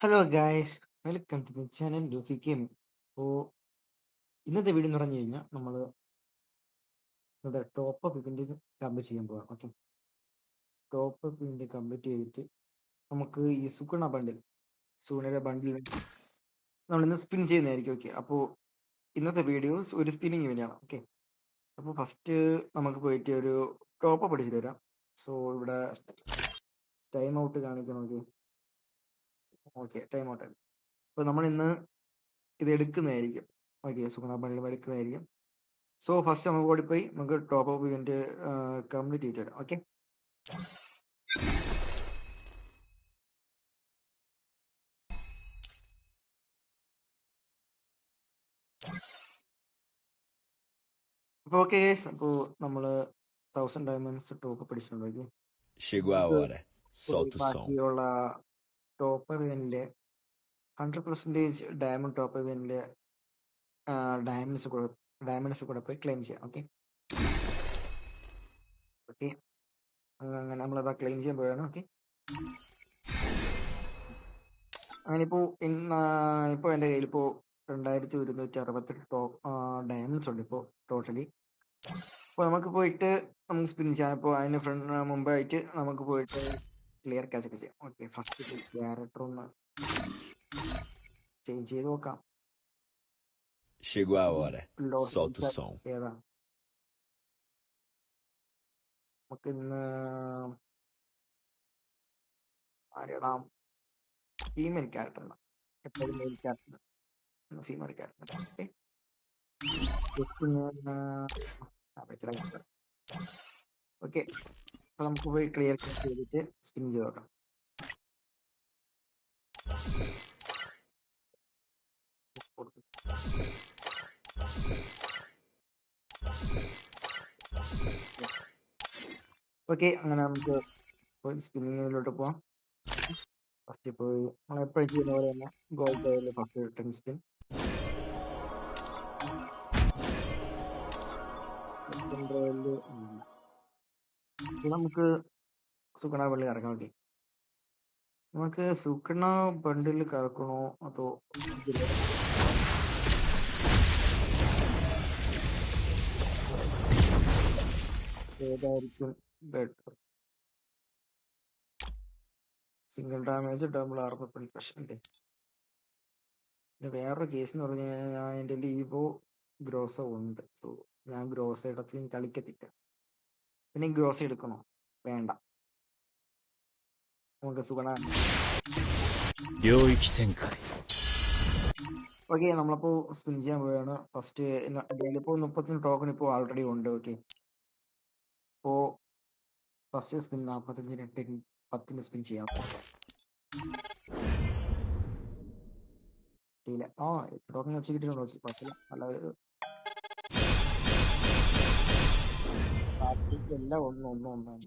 Hello guys, welcome to my channel Luffy gaming. അപ്പോൾ ഇന്നത്തെ video എന്ന് പറഞ്ഞു കഴിഞ്ഞാൽ നമ്മൾ ടോപ്പ് അപ്പ് ഇവന്റ് കംപ്ലീറ്റ് ചെയ്യാൻ പോകാം. Okay, top up event complete ചെയ്തിട്ട് നമുക്ക് ഈ സൂണയുടെ ബണ്ടിൽ നമ്മൾ ഇന്ന് സ്പിൻ ചെയ്യുന്നതായിരിക്കും. ഓക്കെ, അപ്പോൾ ഇന്നത്തെ വീഡിയോസ് ഒരു സ്പിന്നിങ് ഇവൻ്റാണ്. ഓക്കെ, അപ്പോൾ ഫസ്റ്റ് നമുക്ക് പോയിട്ട് ഒരു ടോപ്പ് അപ്പ് അടിച്ചിട്ട് വരാം. സോ ഇവിടെ ടൈം ഔട്ട് കാണിക്കണം. ഓക്കെ ഓക്കെ ടൈം ഔട്ട് ആണ്. അപ്പോൾ നമ്മൾ ഇന്ന് ഇത് എടുക്കുന്നതായിരിക്കും. ഓക്കെ, സുഗുണ ബണ്ടിൽ എടുക്കുന്നതായിരിക്കും. സോ ഫസ്റ്റ് നമുക്ക് ഓടിപ്പോയി നമുക്ക് ടോപ്പ് അപ്പ് ഇവന്റ് കംപ്ലീറ്റ് ചെയ്തിട്ട് വരാം. ഓക്കെ, അപ്പോൾ ഓക്കെ അപ്പോൾ നമ്മൾ 1000 ഡയമണ്ട്സ് ടോപ്പ് പിടിച്ചിട്ടുണ്ട്. Chegou a hora. Solta o som. ബാക്കിയുള്ള ടോപ്പ് ഇവന്റിലെ 100% ഡയമണ്ട് ടോപ്പ് ഇവന്റിലെ ഡയമണ്ട്സ് കൂടെ പോയി ക്ലെയിം ചെയ്യാം. ഓക്കെ ഓക്കെ അങ്ങനെ നമ്മളത് ക്ലെയിം ചെയ്യാൻ പോവുകയാണ്. ഓക്കെ, അങ്ങനിപ്പോൾ ഇപ്പോൾ എൻ്റെ കയ്യിൽ ഇപ്പോൾ 2168 ഡയമണ്ട്സ് ഉണ്ട് ഇപ്പോൾ ടോട്ടലി. അപ്പോൾ നമുക്ക് പോയിട്ട് നമുക്ക് സ്പിൻ ചെയ്യാം. ഇപ്പോൾ അതിന് മുമ്പായിട്ട് നമുക്ക് പോയിട്ട് ക്ലിയർ ക്യാച്ച് ഒക്കെ ചെയ്യാം. ഓക്കെ, ഫസ്റ്റ് ക്യാരക്ടർ ഒന്ന് ചേഞ്ച് ചെയ്ത് നോക്കാം. Chegou a hora. Solta o som. ഏതാ നമുക്ക് ഇന്ന് ആരിടാം? ഫീമെയിൽ ക്യാരക്ടർ ഇടാം. എപ്പോഴും mail character female character. Okay, okay അപ്പോൾ നമുക്ക് പോയി ക്ലിയർ ക്യാച്ച് ചെയ്തിട്ട് സ്പിൻ ചെയ്ത് നോക്കാം. ഓക്കെ, അങ്ങനെ നമുക്ക് പോയി സ്പിന്നിങ്ങിലോട്ട് പോവാം. ഫസ്റ്റ് പോയി നമ്മളെപ്പോഴും ചെയ്യുന്ന പോലെ തന്നെ ഗോൾഡ് റോയലിൽ ഫസ്റ്റ് 10 സ്പിൻ. നമുക്ക് സുഗുണ ബണ്ടിൽ കറക്കണം. ഓക്കെ, നമുക്ക് സുഗുണ ബണ്ടിൽ കറക്കണോ അതോ ഏതായിരിക്കും better? Single damage double armour penetration. പിന്നെ വേറൊരു കേസ് എന്ന് പറഞ്ഞു കഴിഞ്ഞാൽ എൻ്റെ ലീവോ ഗ്രോസോ ഉണ്ട്. സോ ഞാൻ ഗ്രോസ ഇടത്തിൽ കളിക്കത്തില്ല. പിന്നെ ഗ്രോസ എടുക്കണോ? വേണ്ട, നമുക്ക് സുഗുണ. ഓക്കെ, നമ്മളപ്പോൾ സ്പിൻ ചെയ്യാൻ പോവുകയാണ്. ഫസ്റ്റ് ഇപ്പോൾ 30 ടോക്കൺ ഇപ്പോൾ ആൾറെഡി ഉണ്ട്. ഓക്കെ, ഇപ്പോൾ ഫസ്റ്റ് സ്പിൻ 45 10 സ്പിൻ ചെയ്യാം. ടോക്കൺ വെച്ച് കിട്ടിയിട്ടുണ്ട്. ഓക്കെ, കുഴപ്പമില്ല. നല്ല എല്ലാം ഒന്നാണ്.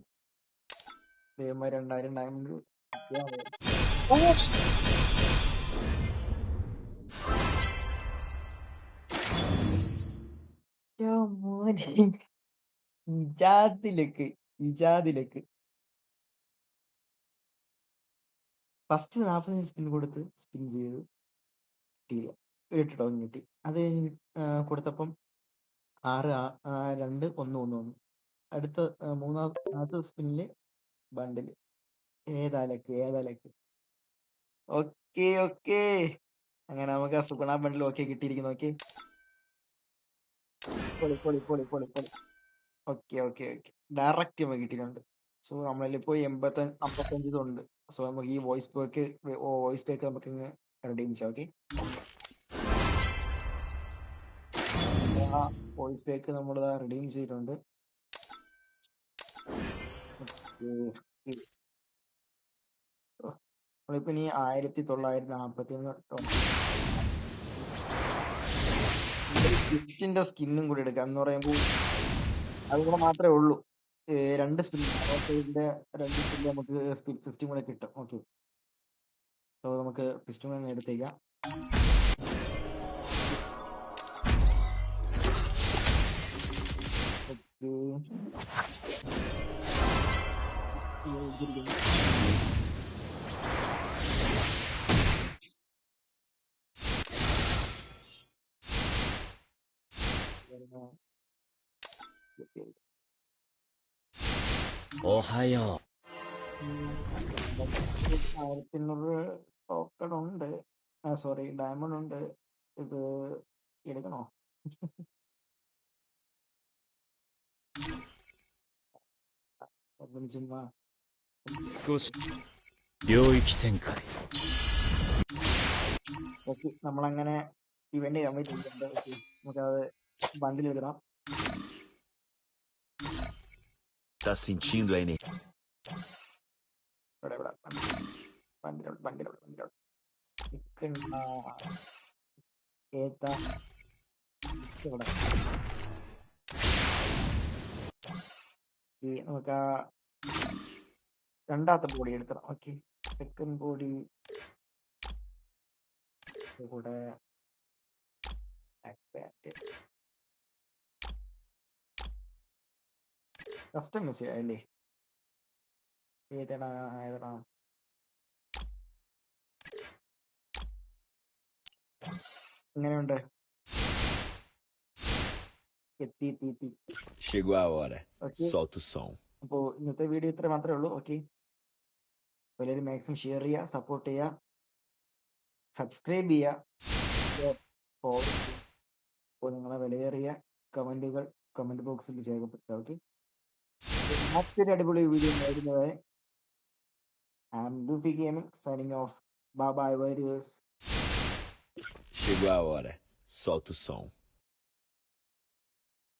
ദൈവമായി 2000 ഡയമണ്ട് ഇജാദിലേക്ക് ഫസ്റ്റ് 45 സ്പിൻ കൊടുത്ത് സ്പിൻ ചെയ്ത് കിട്ടിയില്ല. ഒരു 8 ടോക്കൺ കിട്ടി. അത് കഴിഞ്ഞ് കൊടുത്തപ്പം 6 2 1 1 1. അടുത്ത മൂന്നാമത്തെ സ്പിന്നില് ബണ്ടില്. ഏതാലക്ക്. ഓക്കെ ഓക്കെ അങ്ങനെ നമുക്ക് ആ സുഗുണ ബണ്ടിൽ ഓക്കെ കിട്ടിയിരിക്കുന്നു. ഓക്കെ, പൊളി. ഓക്കെ ഡയറക്റ്റ് നമുക്ക് കിട്ടിയിട്ടുണ്ട്. സോ നമ്മളിപ്പോൾ 55 ഇതുണ്ട്. സോ നമുക്ക് ഈ വോയിസ് പാക്ക് നമുക്ക് ഇങ്ങ് റെഡീം ചെയ്യാം. ഓക്കെ, വോയിസ് പാക്ക് നമ്മൾ റെഡീം ചെയ്തിട്ടുണ്ട്. നമ്മളിപ്പോ ഇനി 1941 സ്കിന്നും കൂടി എടുക്കാം എന്ന് പറയുമ്പോൾ അതുകൂടെ മാത്രമേ ഉള്ളൂ. 2 സ്പിൻ 2 സ്പിൻ നമുക്ക് ഫിസ്റ്റും കൂടെ കിട്ടും. ഓക്കെ, സോ നമുക്ക് ഫിസ്റ്റും കൂടെ എടുത്തേക്കാം. Ohayo. 1500 ടോക്കൺ ഉണ്ട്. സോറി, ഡയമണ്ട് ഉണ്ട്. ഇത് എടുക്കണോ? ചുമ്മാ 少し領域展開 ഓക്കെ, നമ്മളങ്ങനെ ഇവന്റ് കംപ്ലീറ്റ് ചെയ്തിട്ടുണ്ട്. ഓക്കെ, നമുക്കത് ബണ്ടിൽ എടുക്കണം. Tá sentindo a energia? ഇവിടെ ബണ്ടിലോട്ട് ഏതാ ഇവിടെ നമുക്ക് ആ രണ്ടാമത്തെ ബോഡി എടുക്കണം. ഓക്കെ, സെക്കൻഡ് ബോഡി കൂടെ കസ്റ്റമൈസ് ചെയ്യാം അല്ലേ? ഏതെടാ എങ്ങനെയുണ്ട്? എത്തി. Chegou a hora. Okay, Solta o som. അപ്പോൾ ഇന്നത്തെ വീഡിയോ ഇത്ര മാത്രമേ ഉള്ളൂ. ഓക്കെ, എല്ലാവരും മാക്സിമം ഷെയർ ചെയ്യുക, സപ്പോർട്ട് ചെയ്യുക, സബ്സ്ക്രൈബ് ചെയ്യുക, ഫോളോ ചെയ്യുക. അപ്പോൾ നിങ്ങളെ വിലയേറിയ കമൻറ്റുകൾ കമൻറ്റ് ബോക്സിൽ രേഖപ്പെടുത്തുക. ഓക്കെ, മറ്റൊരു അടിപൊളി വീഡിയോ വരുന്നവരെ I am Luffy gaming signing off. Bye bye, warriors. Chegou a hora. Solta o som.